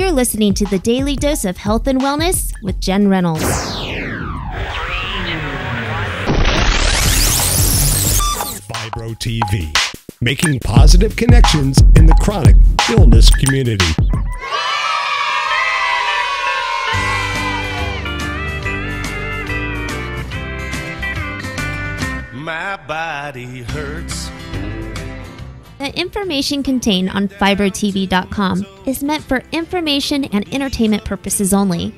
You're listening to the Daily Dose of Health and Wellness with Jen Reynolds. FibroTV, making positive connections in the chronic illness community. My body hurts. The information contained on FibroTV.com is meant for information and entertainment purposes only.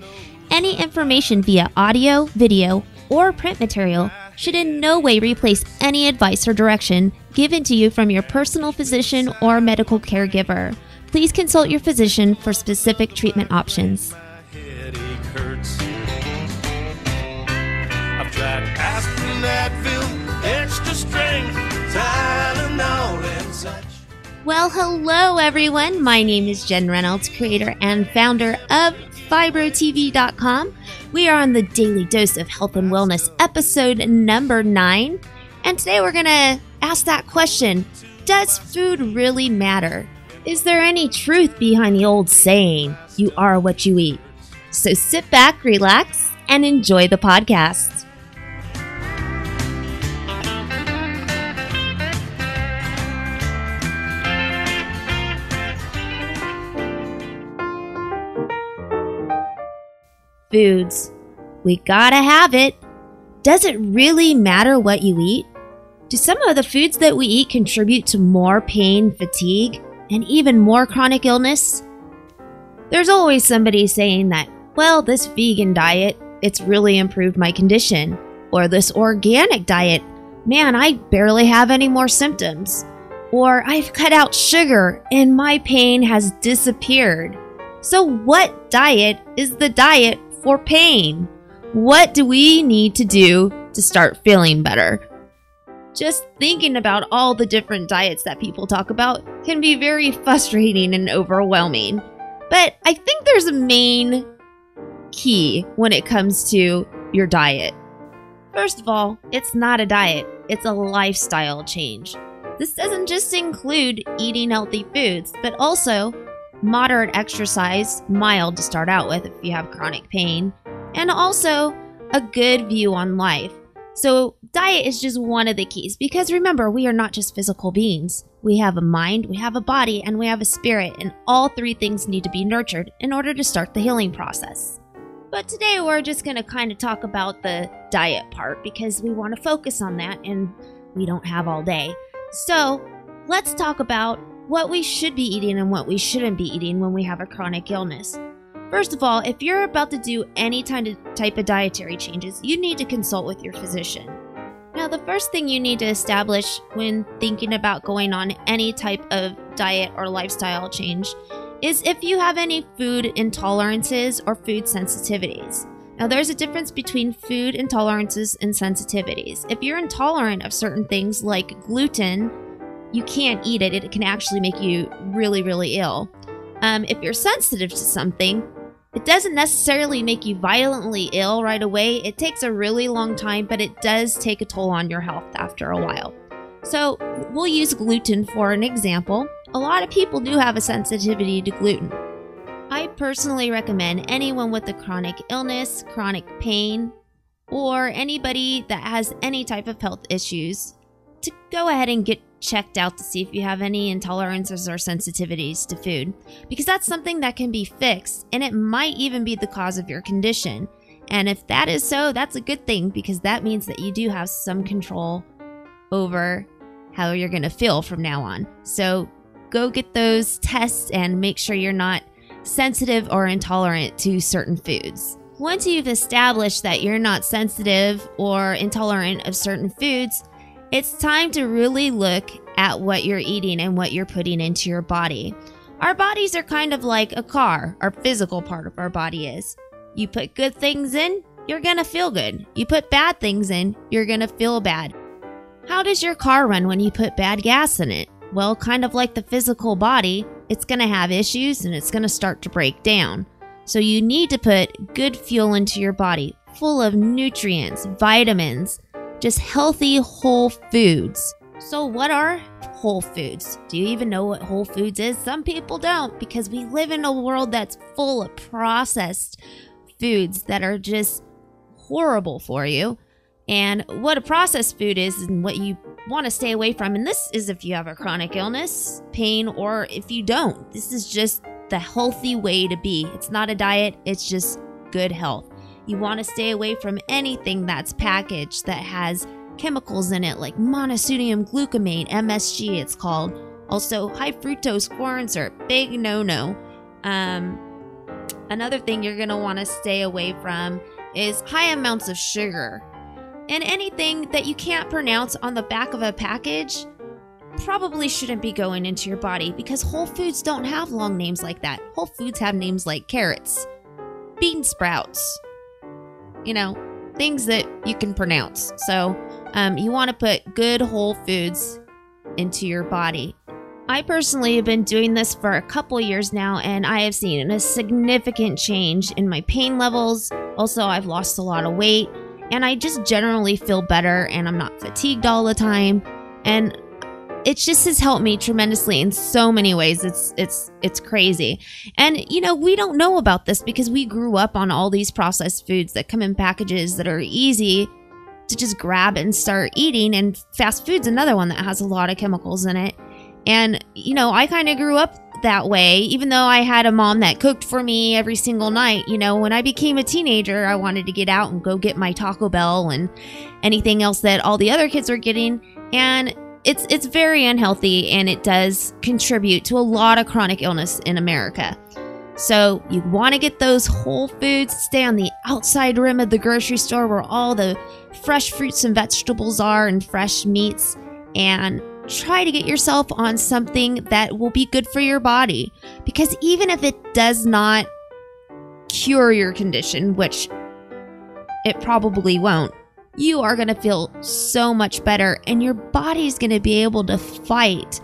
Any information via audio, video, or print material should in no way replace any advice or direction given to you from your personal physician or medical caregiver. Please consult your physician for specific treatment options. My headache hurts. I've tried aspirin, Advil, extra strength, Tylenol, and such. Well, hello everyone. My name is Jen Reynolds, creator and founder of FibroTV.com. We are on the Daily Dose of Health and Wellness, episode number 9. And today we're going to ask that question, does food really matter? Is there any truth behind the old saying, you are what you eat? So sit back, relax, and enjoy the podcast. Foods. We gotta have it. Does it really matter what you eat? Do some of the foods that we eat contribute to more pain, fatigue, and even more chronic illness? There's always somebody saying that, well, this vegan diet, it's really improved my condition. Or this organic diet, man, I barely have any more symptoms. Or I've cut out sugar and my pain has disappeared. So what diet is the diet for pain? What do we need to do to start feeling better? Just thinking about all the different diets that people talk about can be very frustrating and overwhelming. But I think there's a main key when it comes to your diet. First of all, it's not a diet, it's a lifestyle change. This doesn't just include eating healthy foods, but also moderate exercise, mild to start out with if you have chronic pain, and also a good view on life. So diet is just one of the keys, because remember, we are not just physical beings. We have a mind, we have a body, and we have a spirit, and all three things need to be nurtured in order to start the healing process. But today we're just going to kind of talk about the diet part because we want to focus on that and we don't have all day. So let's talk about what we should be eating and what we shouldn't be eating when we have a chronic illness. First of all, if you're about to do any type of dietary changes, you need to consult with your physician. Now, the first thing you need to establish when thinking about going on any type of diet or lifestyle change is if you have any food intolerances or food sensitivities. Now, there's a difference between food intolerances and sensitivities. If you're intolerant of certain things like gluten, you can't eat it. It can actually make you really, really ill. If you're sensitive to something, it doesn't necessarily make you violently ill right away. It takes a really long time, but it does take a toll on your health after a while. So we'll use gluten for an example. A lot of people do have a sensitivity to gluten. I personally recommend anyone with a chronic illness, chronic pain, or anybody that has any type of health issues to go ahead and get checked out to see if you have any intolerances or sensitivities to food, because that's something that can be fixed and it might even be the cause of your condition. And if that is so, that's a good thing, because that means that you do have some control over how you're going to feel from now on. So go get those tests and make sure you're not sensitive or intolerant to certain foods. Once you've established that you're not sensitive or intolerant of certain foods, it's time to really look at what you're eating and what you're putting into your body. Our bodies are kind of like a car. Our physical part of our body is. You put good things in, you're gonna feel good. You put bad things in, you're gonna feel bad. How does your car run when you put bad gas in it? Well, kind of like the physical body, it's gonna have issues and it's gonna start to break down. So you need to put good fuel into your body, full of nutrients, vitamins, just healthy whole foods. So what are whole foods. Do you even know what whole foods is? Some people don't, because we live in a world that's full of processed foods that are just horrible for you. And what a processed food is and what you want to stay away from, and this is if you have a chronic illness, pain, or if you don't. This is just the healthy way to be. It's not a diet, it's just good health. You want to stay away from anything that's packaged that has chemicals in it, like monosodium glutamate, MSG it's called. Also, high fructose corn syrup, big no-no. Another thing you're going to want to stay away from is high amounts of sugar. And anything that you can't pronounce on the back of a package probably shouldn't be going into your body, because whole foods don't have long names like that. Whole foods have names like carrots, bean sprouts, things that you can pronounce. So you want to put good whole foods into your body. I personally have been doing this for a couple years now, and I have seen a significant change in my pain levels. Also, I've lost a lot of weight, and I just generally feel better, and I'm not fatigued all the time. And it just has helped me tremendously in so many ways. It's crazy. And, we don't know about this because we grew up on all these processed foods that come in packages that are easy to just grab and start eating. And fast food's another one that has a lot of chemicals in it. And, I kind of grew up that way, even though I had a mom that cooked for me every single night. When I became a teenager, I wanted to get out and go get my Taco Bell and anything else that all the other kids were getting. And it's very unhealthy, and it does contribute to a lot of chronic illness in America. So you want to get those whole foods, stay on the outside rim of the grocery store where all the fresh fruits and vegetables are and fresh meats, and try to get yourself on something that will be good for your body. Because even if it does not cure your condition, which it probably won't, you are going to feel so much better, and your body's going to be able to fight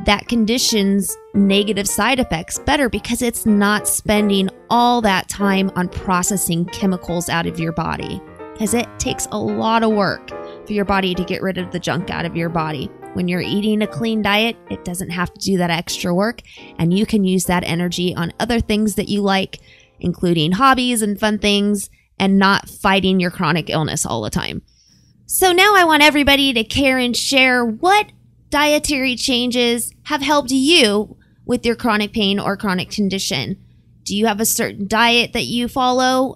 that condition's negative side effects better, because it's not spending all that time on processing chemicals out of your body, because it takes a lot of work for your body to get rid of the junk out of your body. When you're eating a clean diet, it doesn't have to do that extra work, and you can use that energy on other things that you like, including hobbies and fun things, and not fighting your chronic illness all the time. So now I want everybody to care and share what dietary changes have helped you with your chronic pain or chronic condition. Do you have a certain diet that you follow?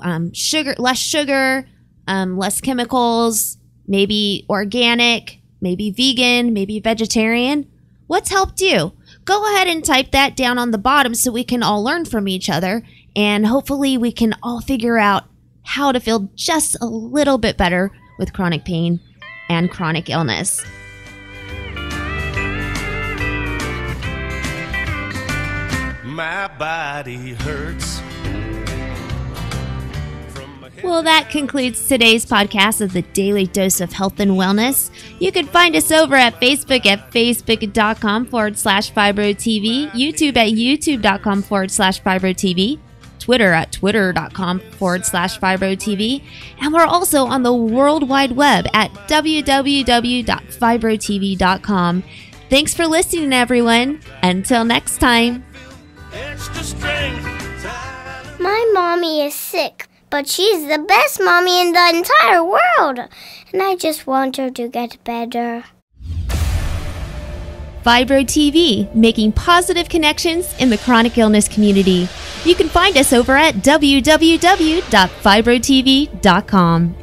Less sugar, less chemicals, maybe organic, maybe vegan, maybe vegetarian? What's helped you? Go ahead and type that down on the bottom so we can all learn from each other, and hopefully we can all figure out how to feel just a little bit better with chronic pain and chronic illness. My body hurts. Well, that concludes today's podcast of the Daily Dose of Health and Wellness. You can find us over at Facebook at facebook.com/FibroTV, YouTube at youtube.com/FibroTV, Twitter at twitter.com/FibroTV, and we're also on the World Wide Web at www.fibrotv.com. Thanks for listening, everyone. Until next time. Extra strength. My mommy is sick, but she's the best mommy in the entire world, and I just want her to get better. FibroTV, making positive connections in the chronic illness community. You can find us over at www.fibrotv.com.